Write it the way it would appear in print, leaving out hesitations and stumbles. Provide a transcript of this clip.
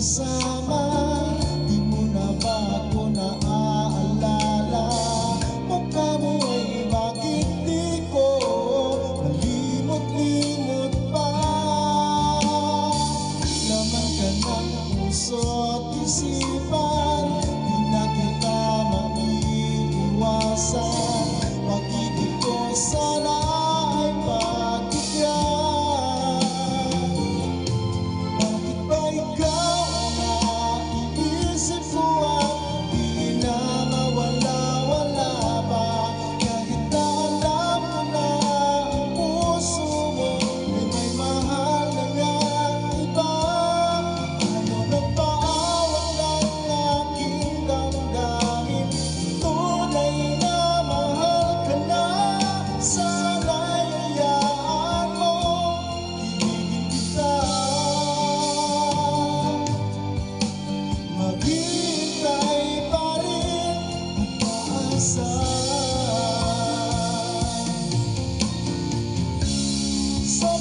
kasama. Di mo na ba ako naaalala? Mukha mo ay bakit di ko malimot-limot pa? Laman ka ng puso't isipan, di na kita maiiwasan. Pag-ibig ko sana ay pagbigyan. Bakit ba ikaw ang naiisip ko at di na mawala-wala pa? Kahit na alam ko na ang puso mo ay may mahal na ngang iba. Ano na ba walang aking damdamin? Tunay na mahal ka na. Sana'y hayaan mo, ibigin kita. Maghihintay pa rin at paasa. Sa